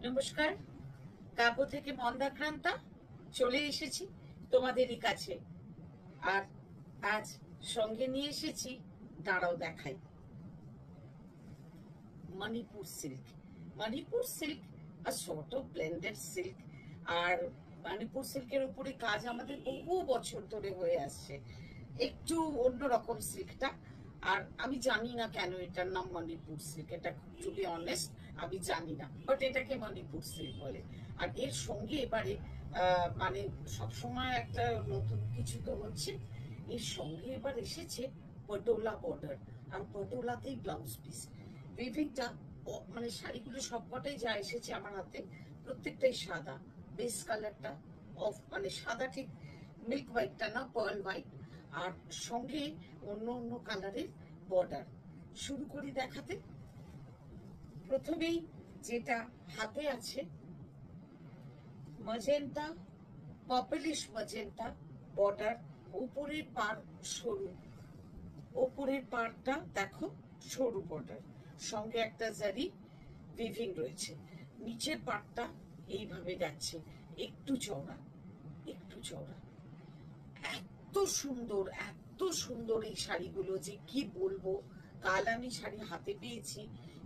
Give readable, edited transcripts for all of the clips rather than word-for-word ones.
নমস্কার, কাব্য থেকে মন্দাক্রান্তা চলে এসেছি তোমাদেরই কাছে। আর আজ সঙ্গে নিয়ে এসেছি, দাঁড়াও দেখাই, Manipur silk. Manipur silk a sort of blended silk। আর মণিপুর সিল্কের উপরে কাজ আমাদের বহু বছর ধরে হয়ে আসছে। একটু অন্যরকম সিল্কটা, আর আমি জানি না কেন এটার নাম মণিপুর সিল্ক। এটা টু বি অনেস্ট আমি জানি না, বাট এটাকে মণিপুর সিল্ক বলে। আর এর সঙ্গে এবারে মানে সবসময় একটা নতুন কিছু তো হচ্ছে, এর সঙ্গে এবার এসেছে পটোলা বর্ডার। আর পটোলাতেই ব্লাউজ পিস। উইভিংটা মানে শাড়িগুলো সবকটাই যা এসেছে আমার হাতে, প্রত্যেকটাই সাদা। বেস কালারটা অফ মানে সাদা, ঠিক মিল্ক হোয়াইটটা না, পার্ল হোয়াইট। আর সঙ্গে অন্য অন্য কালারের বর্ডার। শুরু করি দেখাতে। প্রথমেই যেটা হাতে আছে, ম্যাজেন্টা, পার্পলিশ ম্যাজেন্টা বর্ডার। উপরের পার সরু, উপরের পারটা দেখো সরু বর্ডার, সঙ্গে একটা জারি উইভিং রয়েছে। নিচের পাটটা এইভাবে যাচ্ছে, একটু চওড়া, একটু চওড়া। এত সুন্দর, এত সুন্দর এই শাড়িগুলো যে কি বলবো। কাল আমি শাড়ি হাতে পেয়েছি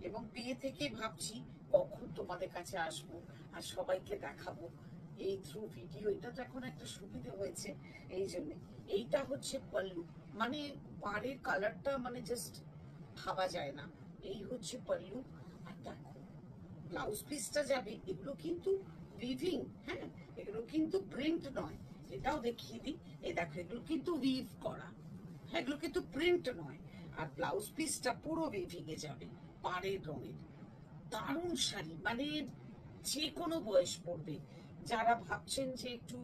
এবং পেয়ে থেকে ভাবছি কখন তোমাদের কাছে আসবো আর সবাইকে দেখাবো এই থ্রু ভিডিও। এটা তো এখন একটা সুবিধা হয়েছে এই জন্যে। এইটা হচ্ছে পল্লু, মানে পাড়ের কালারটা মানে জাস্ট ভাবা যায় না। এই হচ্ছে পল্লু। আর দেখো ব্লাউজ পিসটা যাবে, এগুলো কিন্তু উইভিং, হ্যাঁ, এগুলো কিন্তু প্রিন্ট নয়। এটাও দেখিয়ে দিই, এই দেখো এগুলো কিন্তু উইভ করা, হ্যাঁ, এগুলো কিন্তু প্রিন্ট নয়। আর ব্লাউজ পিসটা পুরো উইভিং এ যাবে, পাড়ের রঙের। দারুণ শাড়ি, মানে যে কোনো বয়স পড়বে। যারা ভাবছেন যে একটু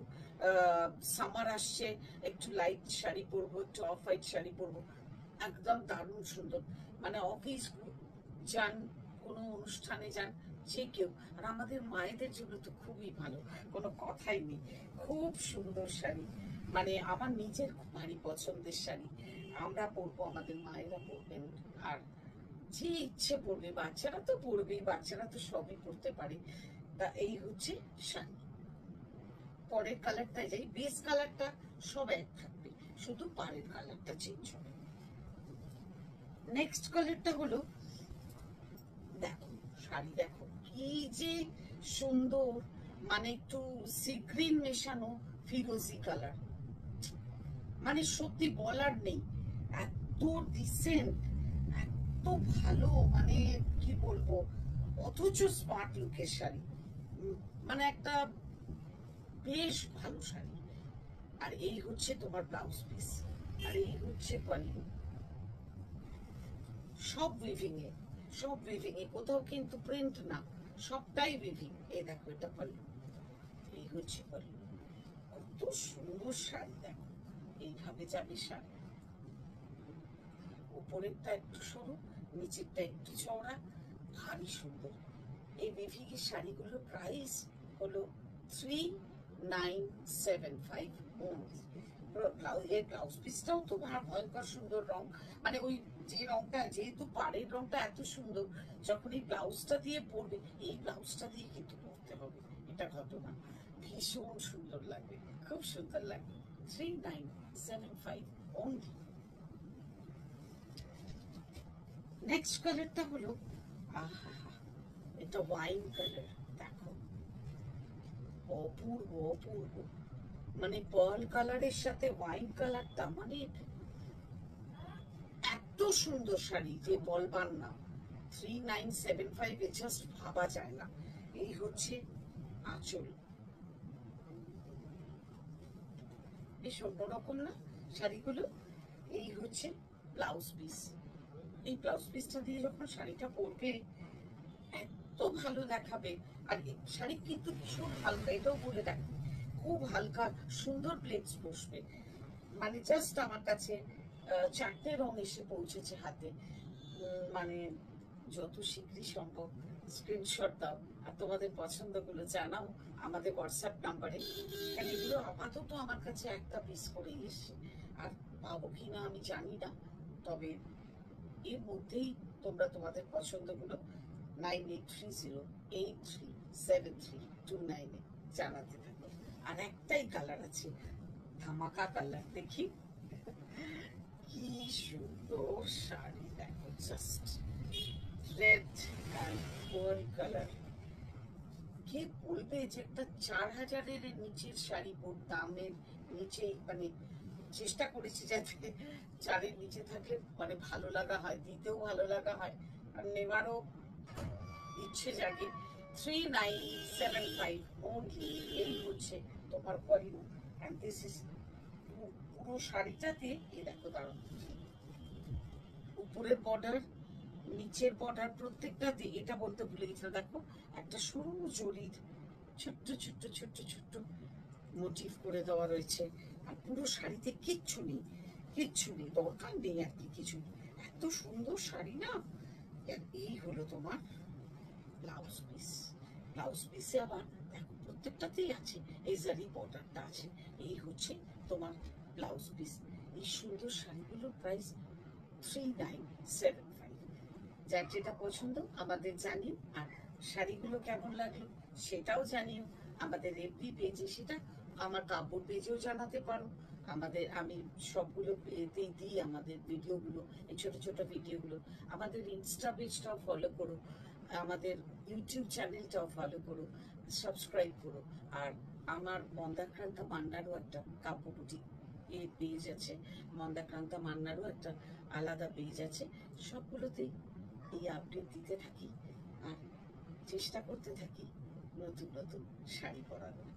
সামার আসছে, একটু লাইট শাড়ি পরবো, একটু অফ হোয়াইট শাড়ি পরবো, একদম দারুণ সুন্দর। মানে অফিস যান, কোনো অনুষ্ঠানে যান, যে কেউ। আর আমাদের মায়েদের জন্য তো খুবই ভালো, কোনো কথাই নেই। খুব সুন্দর শাড়ি, মানে আমার নিজের ভারী পছন্দের শাড়ি। আমরা পরবো, আমাদের মায়েরা পরবেন। আর যে ইচ্ছে পড়বে, বাচ্চারা তো পড়বেই, বাচ্চারা তো সবই পড়তে পারে। তা এই হচ্ছে শাড়ি। পরের কালারটা যাই, বেস কালারটা সব এক থাকবে, শুধু পাড়ের কালারটা চেঞ্জ হবে। নেক্সট কালারটা হলো, দেখো শাড়ি দেখো কি যে সুন্দর, মানে একটু সি গ্রিন মেশানো ফিরোজি কালার। মানে সত্যি বলার নেই, এত ডিসেন্ট, এত ভালো, মানে কি বলবো, অথচ স্মার্ট লুকের শাড়ি। মানে একটা বেশ ভালো শাড়ি। আর এই হচ্ছে তোমার ব্লাউজ পিস, আর এই হচ্ছে পল্লু। সব উইভিং এ, সব উইভিং এ, কোথাও কিন্তু প্রিন্ট না, সবটাই উইভিং। এই দেখো এটা পল্লু, এই হচ্ছে পল্লু। কত সুন্দর শাড়ি দেখো, এইভাবে যাবে শাড়ি। উপরেরটা একটু সরু, নিচেরটা একটু চওড়া, ভারী সুন্দর। এই উইভিং এর শাড়িগুলোর প্রাইস হলো 3975 only। এর ব্লাউজ পিসটাও তো ভয়ঙ্কর সুন্দর রং, মানে ওই যে রংটা, যেহেতু পাড়ের রংটা এত সুন্দর, যখন এই ব্লাউজটা দিয়ে পরবে, এই ব্লাউজটা দিয়ে কিন্তু পরতে হবে, এটা ঘটনা। ভীষণ সুন্দর লাগবে, খুব সুন্দর লাগবে। 3975 only। নেক্সট কালারটা হলো, আহা, এটা ওয়াইন কালার। দেখো অপূর্ব, অপূর্ব, মানে পার্ল কালারের সাথে ওয়াইন কালারটা, মানে এত সুন্দর শাড়ি যে বলবার না। 3975 এ জাস্ট ভাবা যায় না। এই হচ্ছে আঁচল, বেশ অন্যরকম না শাড়িগুলো। এই হচ্ছে ব্লাউজ পিস। এই ব্লাউজ পিসটা দিয়ে যখন শাড়িটা পরবে এত ভালো দেখাবে। আর শাড়ি কিন্তু ভীষণ হালকা, এটাও বলে দেখ, খুব হালকা, সুন্দর প্লেটস বসবে। মানে জাস্ট আমার কাছে চারটে রং এসে পৌঁছেছে হাতে। মানে যত শীঘ্রই সম্ভব স্ক্রিনশট দাও আর তোমাদের পছন্দগুলো জানাও আমাদের হোয়াটসঅ্যাপ নাম্বারে। কারণ এগুলো আপাতত আমার কাছে একটা পিস করেই এসছে, আর পাবো কিনা আমি জানি না। তবে এর মধ্যেই তোমরা তোমাদের পছন্দগুলো 983083 7329 জানাতে থাকো। আর একটাই কালার আছে, ধামাকা কালার, দেখি কি সুন্দর শাড়ি, দেখো just red and gold colour. কে বলবে যে একটা 4000-এর নিচের শাড়ি দামের নিচে, মানে চেষ্টা করেছি যাতে 4-এর নিচে থাকলে মানে ভালো লাগা হয়, দিতেও ভালো লাগা হয়, আর নেওয়ারও ইচ্ছে জাগে। 3975 অনলি, এই হচ্ছে তোমার কোয়ালিটি। অ্যান্ড দিস ইজ পুরো শাড়িটাতে এই দেখো, দাঁড়ানো উপরের বর্ডার, নিচের বর্ডার, প্রত্যেকটাতে এটা বলতে ভুলে গেছিলাম, দেখো একটা সরু জরির ছোট্ট ছোট্ট ছোট্ট ছোট্ট মোটিভ করে দেওয়া রয়েছে। আর পুরো শাড়িতে কিচ্ছু নেই, কিচ্ছু নেই, দরকার নেই আর কি কিছু, এত সুন্দর শাড়ি না। এই হলো তোমার ব্লাউজ পিস। ব্লাউজ পিসে আবার দেখো প্রত্যেকটাতেই আছে এই জারি বর্ডারটা আছে। এই হচ্ছে তোমার ব্লাউজ পিস। এই সুন্দর শাড়িগুলোর প্রাইস 3975। যার যেটা পছন্দ আমাদের জানিও, আর শাড়িগুলো কেমন লাগলো সেটাও জানিও আমাদের এফবি পেজে, সেটা আমার কাপড় পেজেও জানাতে পারো। আমি সবগুলো পেতেই দিই আমাদের ভিডিওগুলো, এই ছোট ছোট ভিডিওগুলো। আমাদের ইনস্টা পেজটাও ফলো করো, আমাদের ইউটিউব চ্যানেলটাও ফলো করো, সাবস্ক্রাইব করো। আর আমার মন্দাক্রান্তা মান্নারও একটা কাপড় বুটিক পেজ আছে, মন্দাক্রান্তা মান্নারও একটা আলাদা পেজ আছে। সবগুলোতেই এই আপডেট দিতে থাকি আর চেষ্টা করতে থাকি নতুন নতুন শাড়ি পরানোর।